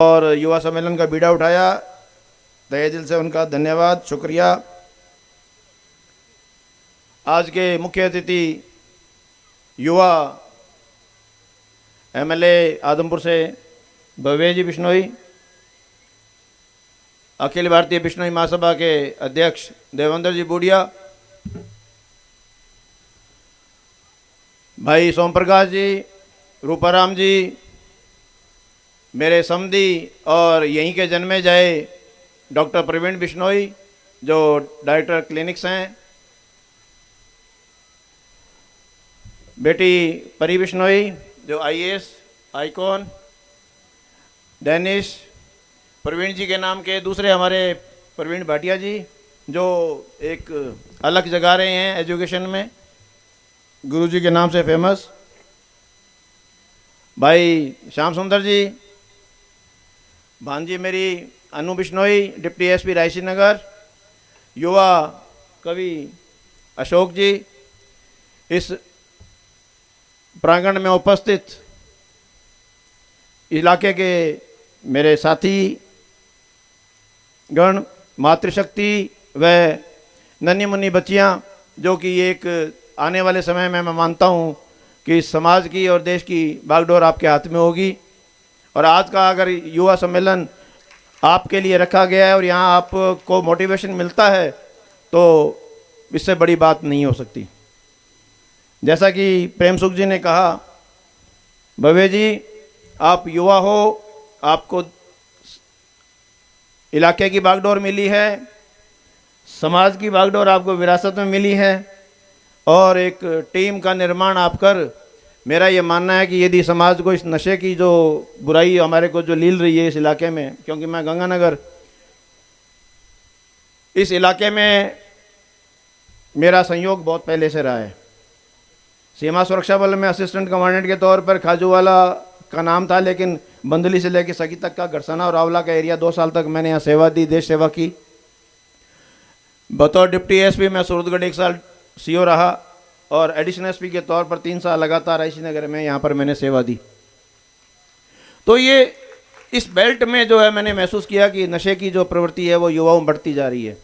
और युवा सम्मेलन का बीड़ा उठाया, तहे दिल से उनका धन्यवाद, शुक्रिया। आज के मुख्य अतिथि युवा एमएलए आदमपुर से भव्य जी बिश्नोई, अखिल भारतीय बिश्नोई महासभा के अध्यक्ष देवेंद्र जी बूढ़िया, भाई सोम प्रकाश जी, रूपाराम जी, मेरे समधी और यहीं के जन्मे जाए डॉक्टर प्रवीण बिश्नोई जो डायरेक्टर क्लिनिक्स हैं, बेटी परी बिश्नोई जो आईएएस आइकॉन, डेनिश, प्रवीण जी के नाम के दूसरे हमारे प्रवीण भाटिया जी जो एक अलग जगह रहे हैं एजुकेशन में, गुरुजी के नाम से फेमस, भाई श्याम सुंदर जी, भांजी मेरी अनु बिश्नोई डिप्टी एसपी रायसी नगर, युवा कवि अशोक जी, इस प्रांगण में उपस्थित इलाके के मेरे साथी गण, मातृशक्ति व नन्ही मुन्नी बच्चियाँ जो कि एक आने वाले समय में मैं मानता हूँ कि समाज की और देश की बागडोर आपके हाथ में होगी। और आज का अगर युवा सम्मेलन आपके लिए रखा गया है और यहाँ आपको मोटिवेशन मिलता है तो इससे बड़ी बात नहीं हो सकती। जैसा कि प्रेम सुख जी ने कहा, भव्य जी आप युवा हो, आपको इलाके की बागडोर मिली है, समाज की बागडोर आपको विरासत में मिली है और एक टीम का निर्माण आप कर, मेरा ये मानना है कि यदि समाज को इस नशे की जो बुराई हमारे को जो लील रही है इस इलाके में, क्योंकि मैं गंगानगर इस इलाके में मेरा संयोग बहुत पहले से रहा है। सीमा सुरक्षा बल में असिस्टेंट कमांडेंट के तौर पर खाजूवाला का नाम था, लेकिन बंदली से लेकर सगी तक का गरसना और आंवला का एरिया 2 साल तक मैंने यहाँ सेवा दी, देश सेवा की। बतौर डिप्टी एसपी मैं सूरतगढ़ 1 साल सीओ रहा और एडिशनल एसपी के तौर पर 3 साल लगातार रायसी नगर में यहाँ पर मैंने सेवा दी। तो ये इस बेल्ट में जो है मैंने महसूस किया कि नशे की जो प्रवृत्ति है वो युवाओं में बढ़ती जा रही है।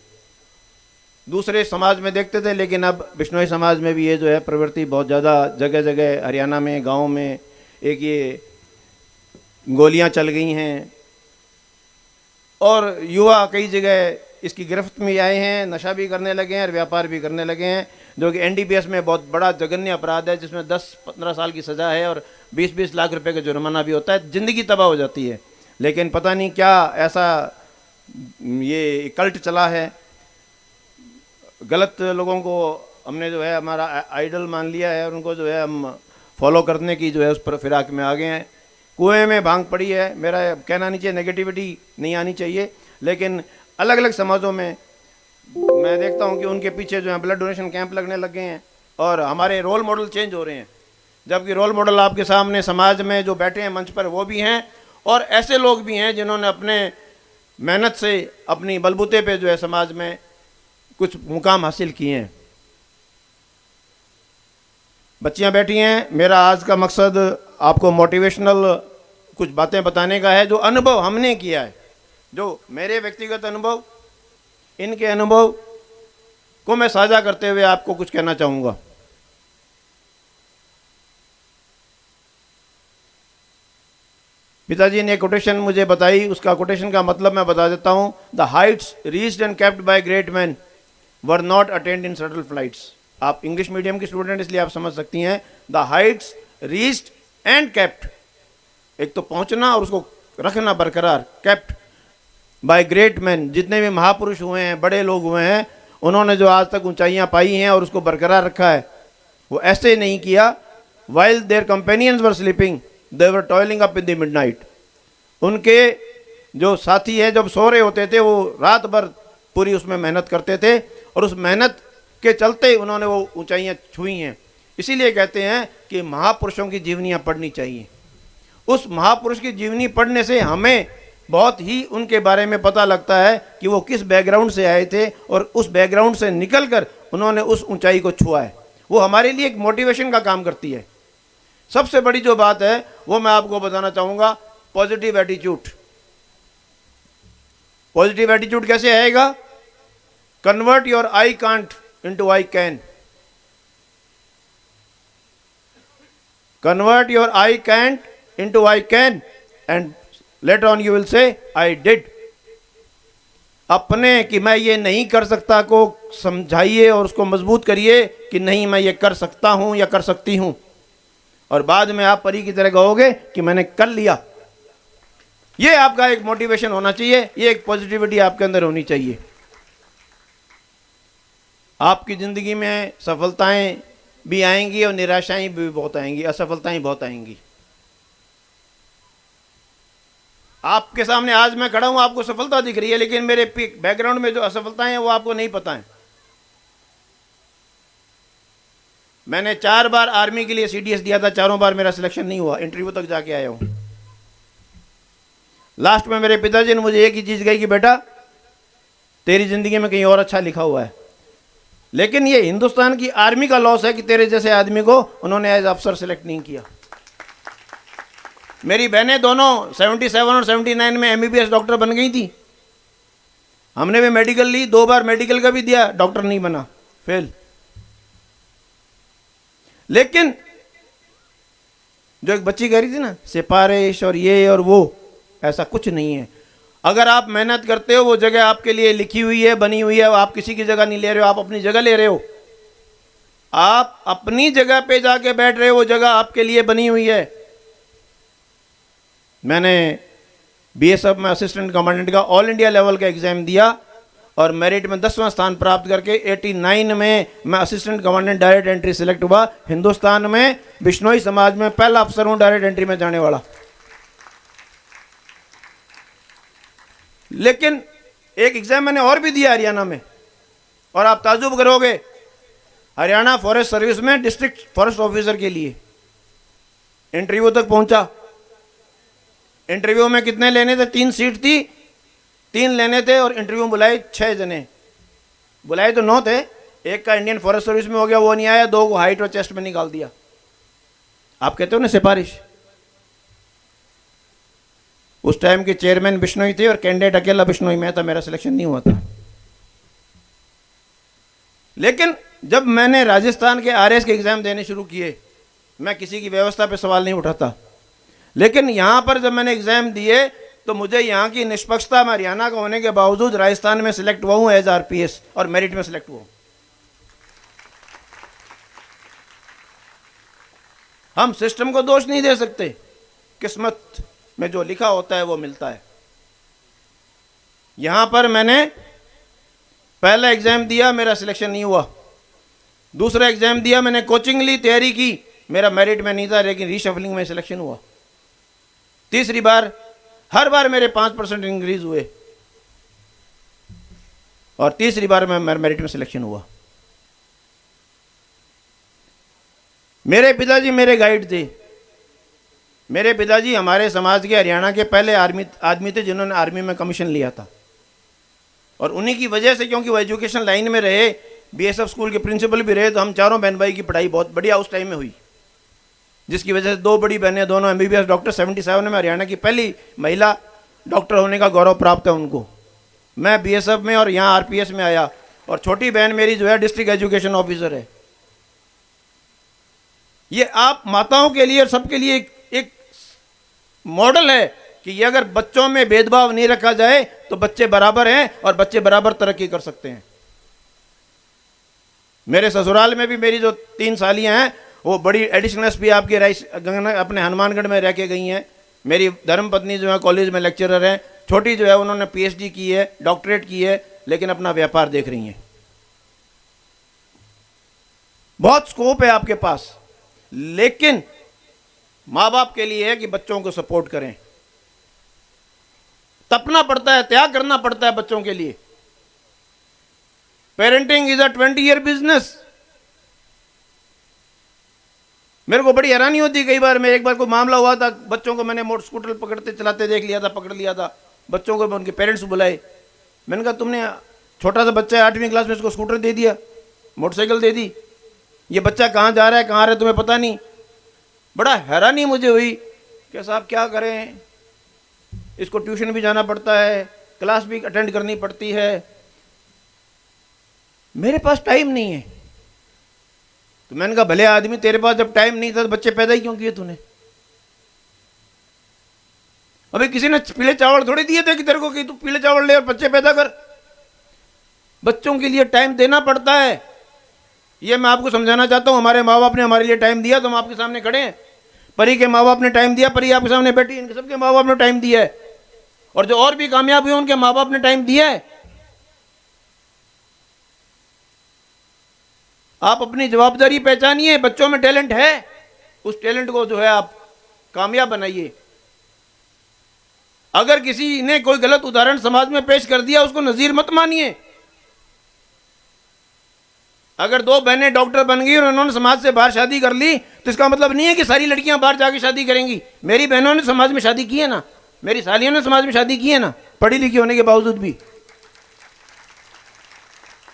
दूसरे समाज में देखते थे, लेकिन अब बिश्नोई समाज में भी ये जो है प्रवृत्ति बहुत ज़्यादा जगह जगह हरियाणा में गाँव में एक ये गोलियाँ चल गई हैं और युवा कई जगह इसकी गिरफ्त में आए हैं, नशा भी करने लगे हैं और व्यापार भी करने लगे हैं, जो कि एनडीपीएस में बहुत बड़ा जघन्य अपराध है जिसमें 10-15 साल की सज़ा है और 20-20 लाख रुपए का जुर्माना भी होता है। ज़िंदगी तबाह हो जाती है। लेकिन पता नहीं क्या ऐसा ये कल्ट चला है, गलत लोगों को हमने जो है हमारा आइडल मान लिया है और उनको जो है हम फॉलो करने की जो है उस पर फिराक में आ गए हैं। कुएं में भांग पड़ी है, मेरा कहना नहीं चाहिए, नेगेटिविटी नहीं आनी चाहिए, लेकिन अलग अलग समाजों में मैं देखता हूं कि उनके पीछे जो है ब्लड डोनेशन कैंप लगने लगे हैं और हमारे रोल मॉडल चेंज हो रहे हैं, जबकि रोल मॉडल आपके सामने समाज में जो बैठे हैं मंच पर वो भी हैं और ऐसे लोग भी हैं जिन्होंने अपने मेहनत से अपनी बलबूते पे जो है समाज में कुछ मुकाम हासिल किए हैं। बच्चियां बैठी हैं, मेरा आज का मकसद आपको मोटिवेशनल कुछ बातें बताने का है जो अनुभव हमने किया है, जो मेरे व्यक्तिगत अनुभव, इनके अनुभव को मैं साझा करते हुए आपको कुछ कहना चाहूंगा। पिताजी ने कोटेशन मुझे बताई, उसका कोटेशन का मतलब मैं बता देता हूं। The Heights reached and kept bye great man were not attend in shuttle flights. आप इंग्लिश मीडियम की स्टूडेंट इसलिए आप समझ सकती हैं। The Heights reached and kept, एक तो पहुंचना और उसको रखना बरकरार, केप्ट बाय ग्रेट मैन, जितने भी महापुरुष हुए हैं, बड़े लोग हुए हैं, उन्होंने जो आज तक ऊंचाइयां पाई हैं और उसको बरकरार रखा है, वो ऐसे नहीं किया। While their companions were sleeping they were toiling up in the midnight. उनके जो साथी हैं जब सो रहे होते थे वो रात भर पूरी उसमें मेहनत करते थे और उस मेहनत के चलते उन्होंने वो ऊंचाइयां छुई हैं। इसीलिए कहते हैं कि महापुरुषों की जीवनियाँ पढ़नी चाहिए। उस महापुरुष की जीवनी पढ़ने से हमें बहुत ही उनके बारे में पता लगता है कि वो किस बैकग्राउंड से आए थे और उस बैकग्राउंड से निकलकर उन्होंने उस ऊंचाई को छुआ है। वो हमारे लिए एक मोटिवेशन का काम करती है। सबसे बड़ी जो बात है वो मैं आपको बताना चाहूँगा, पॉजिटिव एटीट्यूड। पॉजिटिव एटीट्यूड कैसे आएगा? Convert your I can't into I can. Convert your I can't into I can and later on you will say I did. अपने कि मैं ये नहीं कर सकता को समझाइए और उसको मजबूत करिए कि नहीं, मैं ये कर सकता हूं या कर सकती हूं, और बाद में आप परी की तरह कहोगे कि मैंने कर लिया। ये आपका एक मोटिवेशन होना चाहिए, ये एक पॉजिटिविटी आपके अंदर होनी चाहिए। आपकी जिंदगी में सफलताएं भी आएंगी और निराशाएं भी बहुत आएंगी, असफलताएं बहुत आएंगी। आपके सामने आज मैं खड़ा हूं, आपको सफलता दिख रही है, लेकिन मेरे बैकग्राउंड में जो असफलताएं हैं वो आपको नहीं पता है। मैंने 4 बार आर्मी के लिए सीडीएस दिया था, चारों बार मेरा सिलेक्शन नहीं हुआ, इंटरव्यू तक जाके आया हूं। लास्ट में मेरे पिताजी ने मुझे एक ही चीज कही कि बेटा तेरी जिंदगी में कहीं और अच्छा लिखा हुआ है, लेकिन ये हिंदुस्तान की आर्मी का लॉस है कि तेरे जैसे आदमी को उन्होंने एज अफसर सेलेक्ट नहीं किया। मेरी बहनें दोनों 77 और 79 में एमबीबीएस डॉक्टर बन गई थी। हमने भी मेडिकल ली, 2 बार मेडिकल का भी दिया, डॉक्टर नहीं बना, फेल। लेकिन जो एक बच्ची कह रही थी ना सिफारिश और ये और वो, ऐसा कुछ नहीं है। अगर आप मेहनत करते हो, वो जगह आपके लिए लिखी हुई है, बनी हुई है। आप किसी की जगह नहीं ले रहे हो, आप अपनी जगह ले रहे हो। आप अपनी जगह पे जाके बैठ रहे हो, वो जगह आपके लिए बनी हुई है। मैंने बीएसएफ में असिस्टेंट कमांडेंट का ऑल इंडिया लेवल का एग्जाम दिया और मेरिट में 10वां स्थान प्राप्त करके 89 में मैं assistant commandant direct entry select हुआ। हिंदुस्तान में बिश्नोई समाज में पहला अफसर हूं डायरेक्ट एंट्री में जाने वाला। लेकिन एक एग्जाम मैंने और भी दिया हरियाणा में, और आप ताजुब करोगे, हरियाणा फॉरेस्ट सर्विस में डिस्ट्रिक्ट फॉरेस्ट ऑफिसर के लिए इंटरव्यू तक पहुंचा। इंटरव्यू में कितने लेने थे? 3 सीट थी, 3 लेने थे, और इंटरव्यू बुलाए 6 जने। बुलाए तो 9 थे, एक का इंडियन फॉरेस्ट सर्विस में हो गया, वो नहीं आया, 2 को हाइट और चेस्ट में निकाल दिया। आप कहते हो ना सिफारिश। उस टाइम के चेयरमैन बिश्नोई थे और कैंडिडेट अकेला बिश्नोई में था, मेरा सिलेक्शन नहीं हुआ था। लेकिन जब मैंने राजस्थान के आरएस के एग्जाम देने शुरू किए, मैं किसी की व्यवस्था पे सवाल नहीं उठाता, लेकिन यहां पर जब मैंने एग्जाम दिए तो मुझे यहां की निष्पक्षता, मैं हरियाणा का होने के बावजूद राजस्थान में सिलेक्ट हुआ हूं एज आरपीएस और मेरिट में सिलेक्ट हुआ हूं। हम सिस्टम को दोष नहीं दे सकते, किस्मत में जो लिखा होता है वो मिलता है। यहां पर मैंने पहला एग्जाम दिया, मेरा सिलेक्शन नहीं हुआ। दूसरा एग्जाम दिया, मैंने कोचिंग ली, तैयारी की, मेरा मेरिट में नहीं था, लेकिन रीशफलिंग में सिलेक्शन हुआ। तीसरी बार, हर बार मेरे 5% इंक्रीज हुए, और तीसरी बार में मेरिट में सिलेक्शन हुआ। मेरे पिताजी मेरे गाइड थे। मेरे पिताजी हमारे समाज के हरियाणा के पहले आदमी थे जिन्होंने आर्मी में कमीशन लिया था, और उन्हीं की वजह से, क्योंकि वो एजुकेशन लाइन में रहे, बीएसएफ स्कूल के प्रिंसिपल भी रहे, तो हम चारों बहन भाई की पढ़ाई बहुत बढ़िया उस टाइम में हुई, जिसकी वजह से 2 बड़ी बहनें, दोनों एमबीबीएस डॉक्टर, 77 में हरियाणा की पहली महिला डॉक्टर होने का गौरव प्राप्त है उनको। मैं बीएसएफ में और यहाँ आरपीएस में आया, और छोटी बहन मेरी जो है डिस्ट्रिक्ट एजुकेशन ऑफिसर है। ये आप माताओं के लिए और सबके लिए एक मॉडल है कि ये अगर बच्चों में भेदभाव नहीं रखा जाए तो बच्चे बराबर हैं और बच्चे बराबर तरक्की कर सकते हैं। मेरे ससुराल में भी मेरी जो 3 सालियां हैं वो बड़ी एडिशनल एसपी आपके अपने हनुमानगढ़ में रह के गई हैं। मेरी धर्मपत्नी जो है कॉलेज में लेक्चरर है, छोटी जो है उन्होंने पीएचडी की है, डॉक्टरेट की है, लेकिन अपना व्यापार देख रही हैं। बहुत स्कोप है आपके पास, लेकिन माँ बाप के लिए है कि बच्चों को सपोर्ट करें। तपना पड़ता है, त्याग करना पड़ता है बच्चों के लिए। Parenting is a 20-year business. मेरे को बड़ी हैरानी होती कई बार। मेरे एक बार कोई मामला हुआ था, बच्चों को मैंने मोटर स्कूटर पकड़ते चलाते देख लिया था, पकड़ लिया था बच्चों को। उनके पेरेंट्स बुलाए, मैंने कहा तुमने छोटा सा बच्चा है 8वीं क्लास में, इसको स्कूटर दे दिया, मोटरसाइकिल दे दी, ये बच्चा कहाँ जा रहा है, कहाँ रहे, तुम्हें पता नहीं। बड़ा हैरानी मुझे हुई कि साहब क्या करें, इसको ट्यूशन भी जाना पड़ता है, क्लास भी अटेंड करनी पड़ती है, मेरे पास टाइम नहीं है। तो मैंने कहा भले आदमी, तेरे पास जब टाइम नहीं था तो बच्चे पैदा ही क्यों किए तूने? अभी किसी ने पीले चावल थोड़ी दिए थे कि तेरे को कि तू पीले चावल ले और बच्चे पैदा कर। बच्चों के लिए टाइम देना पड़ता है। ये मैं आपको समझाना चाहता हूं। हमारे माँ बाप ने हमारे लिए टाइम दिया तो हम आपके सामने खड़े हैं। परी के माँ बाप ने टाइम दिया, परी आपके सामने बैठी, इनके सबके माँ बाप ने टाइम दिया है। और जो और भी कामयाब हुए उनके माँ बाप ने टाइम दिया है। आप अपनी जवाबदारी पहचानिए। बच्चों में टैलेंट है, उस टैलेंट को जो है आप कामयाब बनाइए। अगर किसी ने कोई गलत उदाहरण समाज में पेश कर दिया, उसको नजीर मत मानिए। अगर दो बहनें डॉक्टर बन गई और उन्होंने समाज से बाहर शादी कर ली, तो इसका मतलब नहीं है कि सारी लड़कियां बाहर जाके शादी करेंगी। मेरी बहनों ने समाज में शादी की है ना, मेरी सालियों ने समाज में शादी की है ना, पढ़ी लिखी होने के बावजूद भी।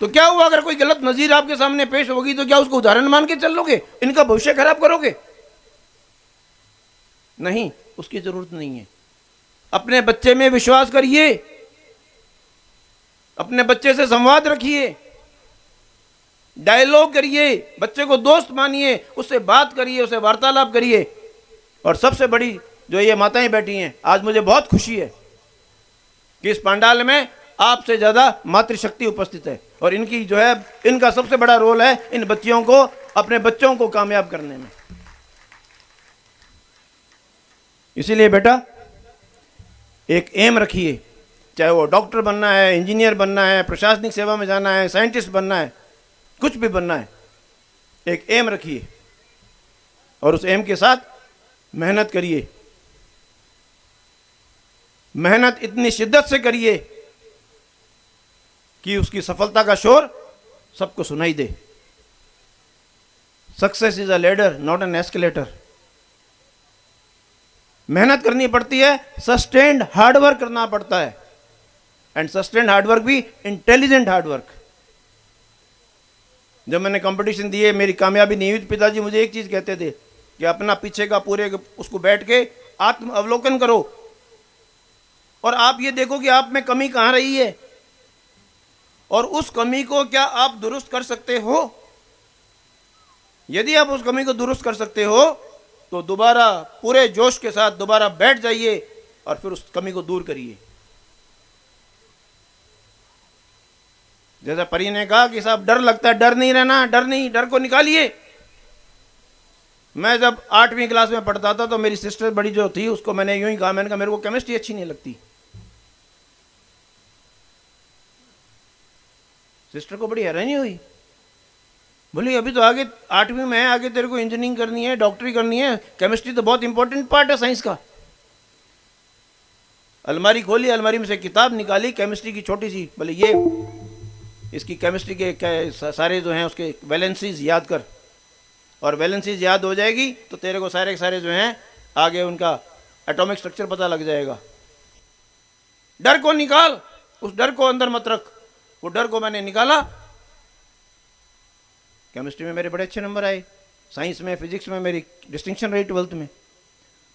तो क्या हुआ, अगर कोई गलत नजीर आपके सामने पेश होगी तो क्या उसको उदाहरण मान के चल लोगे? इनका भविष्य खराब करोगे? नहीं, उसकी जरूरत नहीं है। अपने बच्चे में विश्वास करिए, अपने बच्चे से संवाद रखिए, डायलॉग करिए, बच्चे को दोस्त मानिए, उससे बात करिए, उससे वार्तालाप करिए। और सबसे बड़ी जो ये माताएं बैठी हैं, आज मुझे बहुत खुशी है कि इस पंडाल में आपसे ज्यादा मातृशक्ति उपस्थित है। और इनकी जो है, इनका सबसे बड़ा रोल है इन बच्चियों को, अपने बच्चों को कामयाब करने में। इसीलिए बेटा एक एम रखिए, चाहे वो डॉक्टर बनना है, इंजीनियर बनना है, प्रशासनिक सेवा में जाना है, साइंटिस्ट बनना है, कुछ भी बनना है, एक एम रखिए और उस एम के साथ मेहनत करिए। मेहनत इतनी शिद्दत से करिए कि उसकी सफलता का शोर सबको सुनाई दे। Success is a ladder not an escalator. मेहनत करनी पड़ती है, सस्टेन्ड हार्डवर्क करना पड़ता है। एंड सस्टेन्ड हार्डवर्क भी इंटेलिजेंट हार्डवर्क। जब मैंने कंपटीशन दिए, मेरी कामयाबी नहीं हुई, पिताजी मुझे एक चीज कहते थे कि अपना पीछे का पूरे उसको बैठ के आत्म अवलोकन करो और आप ये देखो कि आप में कमी कहां रही है और उस कमी को क्या आप दुरुस्त कर सकते हो। यदि आप उस कमी को दुरुस्त कर सकते हो तो दोबारा पूरे जोश के साथ दोबारा बैठ जाइए और फिर उस कमी को दूर करिए। जैसा परी ने कहा कि साहब डर लगता है, डर नहीं रहना, डर नहीं, डर को निकालिए। मैं जब 8वीं क्लास में पढ़ता था तो मेरी सिस्टर बड़ी जो थी उसको मैंने यूं ही कहा, मैंने कहा मेरे को केमिस्ट्री अच्छी नहीं लगती। सिस्टर को बड़ी हैरानी हुई, बोली अभी तो आगे 8वीं में है, आगे तेरे को इंजीनियरिंग करनी है, डॉक्टरी करनी है, केमिस्ट्री तो बहुत इंपॉर्टेंट पार्ट है साइंस का। अलमारी खोली, अलमारी में से किताब निकाली केमिस्ट्री की छोटी सी, बोले ये इसकी केमिस्ट्री के सारे जो हैं उसके वैलेंसीज याद कर, और वैलेंसीज याद हो जाएगी तो तेरे को सारे के सारे जो हैं आगे उनका एटॉमिक स्ट्रक्चर पता लग जाएगा। डर को निकाल, उस डर को अंदर मत रख। वो डर को मैंने निकाला, केमिस्ट्री में मेरे बड़े अच्छे नंबर आए, साइंस में, फिजिक्स में मेरी डिस्टिंक्शन रही 12th में।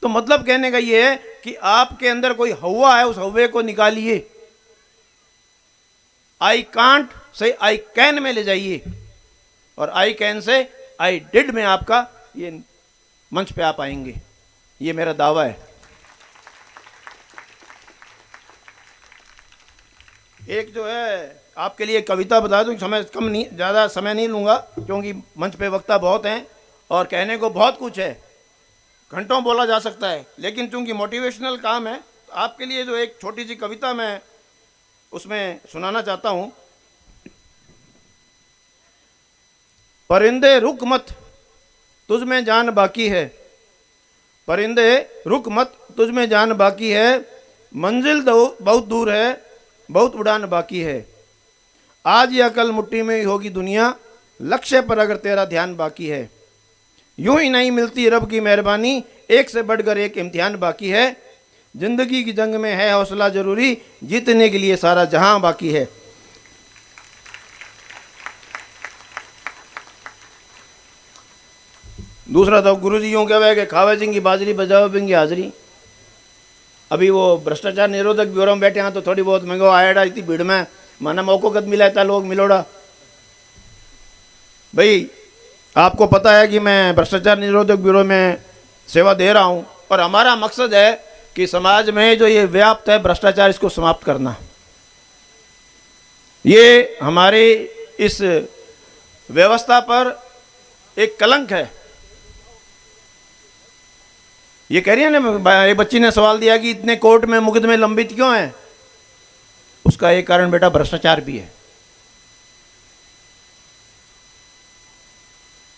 तो मतलब कहने का ये है कि आपके अंदर कोई हवा है, उस हवे को निकालिए। I can't say I can में ले जाइए और I can say I did में आपका ये मंच पे आप आएंगे, ये मेरा दावा है। एक जो है आपके लिए कविता बता दूं, समय कम नहीं, ज़्यादा समय नहीं लूँगा क्योंकि मंच पे वक्ता बहुत हैं और कहने को बहुत कुछ है, घंटों बोला जा सकता है, लेकिन चूंकि मोटिवेशनल काम है तो आपके लिए जो एक छोटी सी कविता मैं उसमें सुनाना चाहता हूँ। परिंदे रुक मत तुझ में जान बाकी है, परिंदे रुक मत तुझ में जान बाकी है, मंजिल बहुत दूर है, बहुत उड़ान बाकी है। आज या कल मुट्ठी में ही होगी दुनिया, लक्ष्य पर अगर तेरा ध्यान बाकी है। यूं ही नहीं मिलती रब की मेहरबानी, एक से बढ़कर एक इम्तिहान बाकी है। जिंदगी की जंग में है हौसला जरूरी, जीतने के लिए सारा जहां बाकी है। दूसरा तो गुरु जी यूं कहे कि खावे सिंह की बाजरी बजाओ बिंगी हाजरी। अभी वो भ्रष्टाचार निरोधक ब्यूरो में बैठे हैं तो थोड़ी बहुत महंगो आया इतनी भीड़ में माना मौको कद मिला था लोग मिलोड़ा। भाई आपको पता है कि मैं भ्रष्टाचार निरोधक ब्यूरो में सेवा दे रहा हूं और हमारा मकसद है कि समाज में जो ये व्याप्त है भ्रष्टाचार इसको समाप्त करना। ये हमारे इस व्यवस्था पर एक कलंक है। ये कह रही है ना, एक बच्ची ने सवाल दिया कि इतने कोर्ट में मुकदमे लंबित क्यों हैं। उसका एक कारण बेटा भ्रष्टाचार भी है।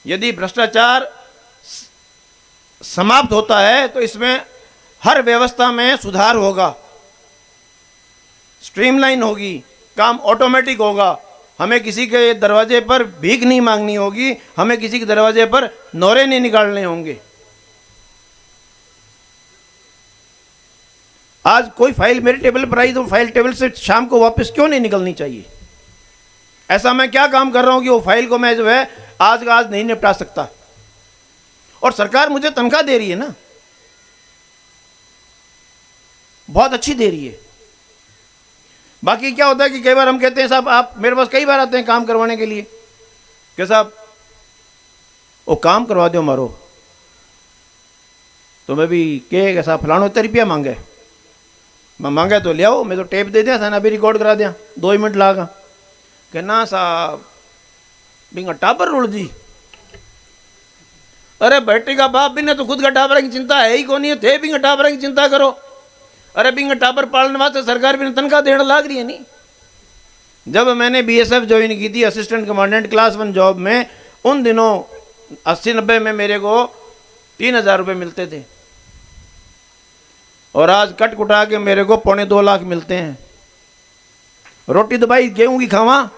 यदि भ्रष्टाचार समाप्त होता है तो इसमें हर व्यवस्था में सुधार होगा, स्ट्रीमलाइन होगी, काम ऑटोमेटिक होगा। हमें किसी के दरवाजे पर भीख नहीं मांगनी होगी, हमें किसी के दरवाजे पर नौरे नहीं निकालने होंगे। आज कोई फाइल मेरे टेबल पर आई तो फाइल टेबल से शाम को वापस क्यों नहीं निकलनी चाहिए। ऐसा मैं क्या काम कर रहा हूं कि वो फाइल को मैं जो है आज का आज नहीं निपटा सकता। और सरकार मुझे तनख्वाह दे रही है ना, बहुत अच्छी दे रही है। बाकी क्या होता है कि कई बार हम कहते हैं साहब आप मेरे पास कई बार आते हैं काम करवाने के लिए कि साहब वो काम करवा दो मारो, तो मैं भी कहेगा साहब फलानो इतना रुपया मांगे, मैं मांगे तो ले आओ, मैं तो टेप दे दिया था ना, अभी रिकॉर्ड करा दिया 2 मिनट लागा कि ना साहब बिंगा टाबर रुड़ दी। अरे बेटे का बाप भी ने तो खुद का टाबर की चिंता है ही कौन है, थे बिंगा टाबर की चिंता करो। अरे बिंगा टाबर पालने वास्ते सरकार भी तनख्वाह देने लाग रही है नहीं। जब मैंने बीएसएफ ज्वाइन की थी असिस्टेंट कमांडेंट क्लास 1 जॉब में, उन दिनों 80-90 में मेरे को 3000 रुपये मिलते थे और आज कट कुटा के मेरे को 2.25 लाख मिलते हैं। रोटी तो भाई गेहूं की खावा,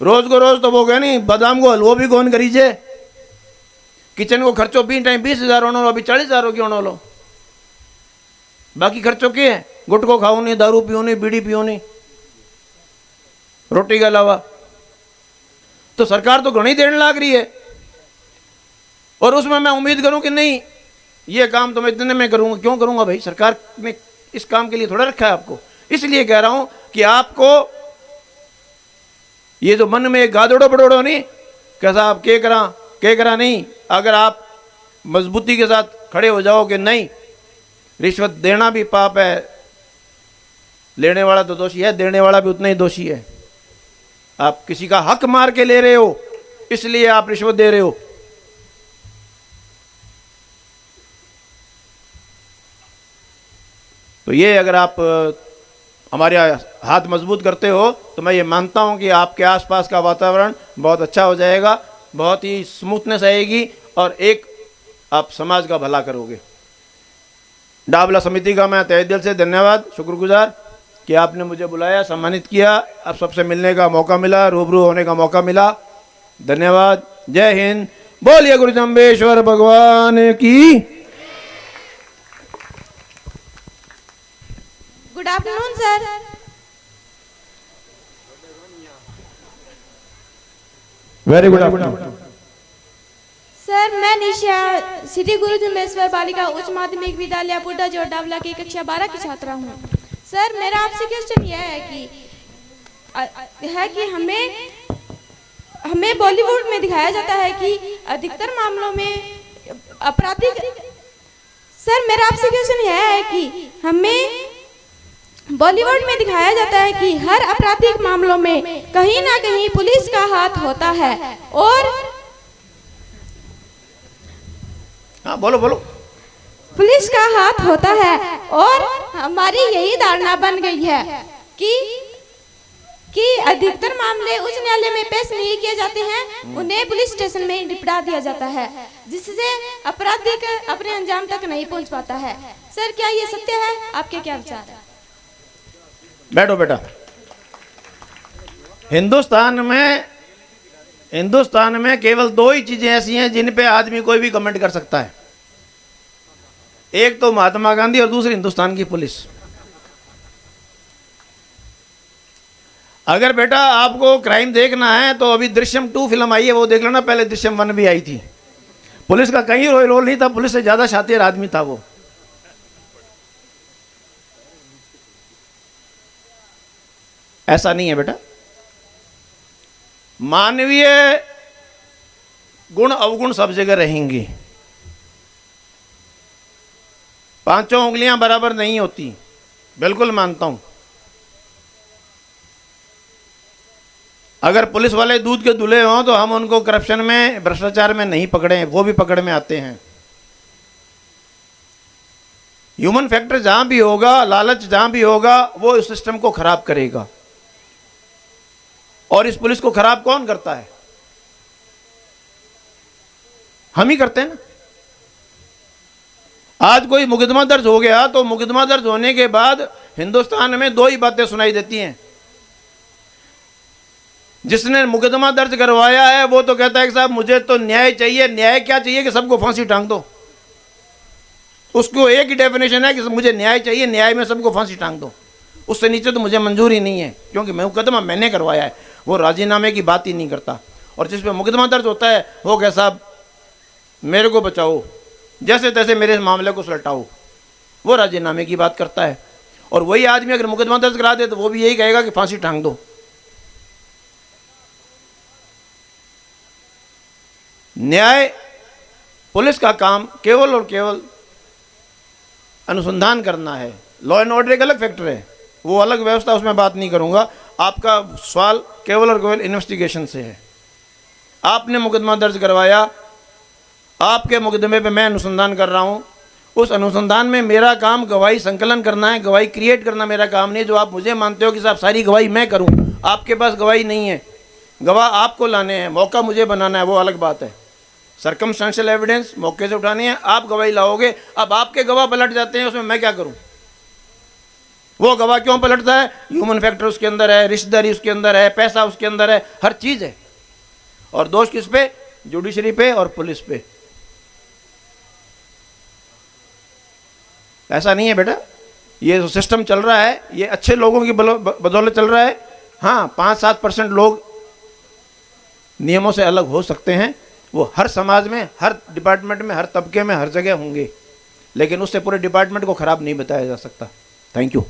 रोज को रोज तो वो गए नहीं, बादाम को हलवो भी कौन करीजे, किचन को खर्चो भी टाइम 20,000 होना लो, अभी 40,000 की होना लो। बाकी खर्चों के है, गुटको खाओ नहीं, दारू पियो नहीं, बीड़ी पियो नहीं, रोटी के अलावा। तो सरकार तो घनी देने लाग रही है और उसमें मैं उम्मीद करूं कि नहीं ये काम तो मैं इतने में करूंगा। क्यों करूंगा भाई, सरकार ने इस काम के लिए थोड़ा रखा है आपको। इसलिए कह रहा हूं कि आपको ये जो मन में एक गादड़ो बड़ोड़ो नहीं कैसा आप के करा नहीं, अगर आप मजबूती के साथ खड़े हो जाओ कि नहीं रिश्वत देना भी पाप है, लेने वाला तो दोषी है, देने वाला भी उतना ही दोषी है। आप किसी का हक मार के ले रहे हो इसलिए आप रिश्वत दे रहे हो। तो ये अगर आप हमारे हाथ मजबूत करते हो तो मैं ये मानता हूं कि आपके आसपास का वातावरण बहुत अच्छा हो जाएगा, बहुत ही स्मूथनेस आएगी और एक आप समाज का भला करोगे। डाबला समिति का मैं तहे दिल से धन्यवाद, शुक्रगुजार कि आपने मुझे बुलाया, सम्मानित किया, आप सबसे मिलने का मौका मिला, रूबरू होने का मौका मिला। धन्यवाद। जय हिंद। बोलिए गुरु जम्बेश्वर भगवान की। Good afternoon sir. Very good afternoon sir, मैं निशा सिटी गुरु जम्बेश्वर बालिका उच्च माध्यमिक विद्यालय पुड्डा जोड़ डावला की कक्षा 12 की छात्रा हूँ। सर, मेरा आपसे क्वेश्चन यह है कि हमें बॉलीवुड में दिखाया जाता है कि अधिकतर मामलों में आपराधिक। सर, मेरा आपसे क्वेश्चन यह है कि हमें बॉलीवुड में दिखाया जाता है कि हर आपराधिक मामलों में कहीं ना कहीं पुलिस का हाथ होता है और हाँ बोलो बोलो। पुलिस का हाथ होता है और हमारी यही धारणा बन गई है कि अधिकतर मामले उच्च न्यायालय में पेश नहीं किए जाते हैं, उन्हें पुलिस स्टेशन में निपटा दिया जाता है, जिससे अपराधी अपने अंजाम तक नहीं पहुंच पाता है। सर, क्या ये सत्य है? आपके क्या विचार है? बैठो बेटा। हिंदुस्तान में केवल 2 ही चीजें ऐसी हैं जिन पे आदमी कोई भी कमेंट कर सकता है, एक तो महात्मा गांधी और दूसरी हिंदुस्तान की पुलिस। अगर बेटा आपको क्राइम देखना है तो अभी दृश्यम 2 फिल्म आई है, वो देख लेना, पहले दृश्यम 1 भी आई थी। पुलिस का कहीं रोल नहीं था, पुलिस से ज्यादा शातिर आदमी था वो। ऐसा नहीं है बेटा। मानवीय गुण अवगुण सब जगह रहेंगे। पांचों उंगलियां बराबर नहीं होती, बिल्कुल मानता हूं। अगर पुलिस वाले दूध के धुले हों तो हम उनको करप्शन में, भ्रष्टाचार में नहीं पकड़े, वो भी पकड़ में आते हैं। ह्यूमन फैक्टर जहां भी होगा, लालच जहां भी होगा, वो इस सिस्टम को खराब करेगा। और इस पुलिस को खराब कौन करता है? हम ही करते हैं ना। आज कोई मुकदमा दर्ज हो गया तो मुकदमा दर्ज होने के बाद हिंदुस्तान में दो ही बातें सुनाई देती हैं। जिसने मुकदमा दर्ज करवाया है वो तो कहता है कि साहब मुझे तो न्याय चाहिए। न्याय क्या चाहिए? कि सबको फांसी टांग दो। उसको एक ही डेफिनेशन है कि मुझे न्याय चाहिए, न्याय में सबको फांसी टांग दो। उससे नीचे तो मुझे मंजूर ही नहीं है, क्योंकि मुकदमा मैंने करवाया है। वो राजीनामे की बात ही नहीं करता। और जिस पे मुकदमा दर्ज होता है वो कह साहब मेरे को बचाओ, जैसे तैसे मेरे मामले को सुलटाओ, वो राजीनामे की बात करता है। और वही आदमी अगर मुकदमा दर्ज करा दे तो वो भी यही कहेगा कि फांसी टांग दो। न्याय पुलिस का काम केवल और केवल अनुसंधान करना है। लॉ एंड ऑर्डर एक अलग फैक्टर है, वो अलग व्यवस्था, उसमें बात नहीं करूंगा। आपका सवाल केवल और केवल इन्वेस्टिगेशन से है। आपने मुकदमा दर्ज करवाया, आपके मुकदमे पे मैं अनुसंधान कर रहा हूं। उस अनुसंधान में मेरा काम गवाही संकलन करना है, गवाही क्रिएट करना मेरा काम नहीं। जो आप मुझे मानते हो कि साहब सारी गवाही मैं करूं, आपके पास गवाही नहीं है, गवाह आपको लाने हैं, मौका मुझे बनाना है, वो अलग बात है। सर्कमस्टेंशियल एविडेंस मौके से उठानी है, आप गवाही लाओगे। अब आपके गवाह पलट जाते हैं, उसमें मैं क्या करूं? वो गवाह क्यों पलटता है? ह्यूमन फैक्टर उसके अंदर है, रिश्तेदारी उसके अंदर है, पैसा उसके अंदर है, हर चीज है। और दोष किस पे? जुडिशरी पे और पुलिस पे। ऐसा नहीं है बेटा, ये जो सिस्टम चल रहा है ये अच्छे लोगों की बदौलत चल रहा है। हाँ, 5-7% लोग नियमों से अलग हो सकते हैं, वो हर समाज में, हर डिपार्टमेंट में, हर तबके में, हर जगह होंगे, लेकिन उससे पूरे डिपार्टमेंट को खराब नहीं बताया जा सकता। Thank you.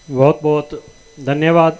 बहुत बहुत धन्यवाद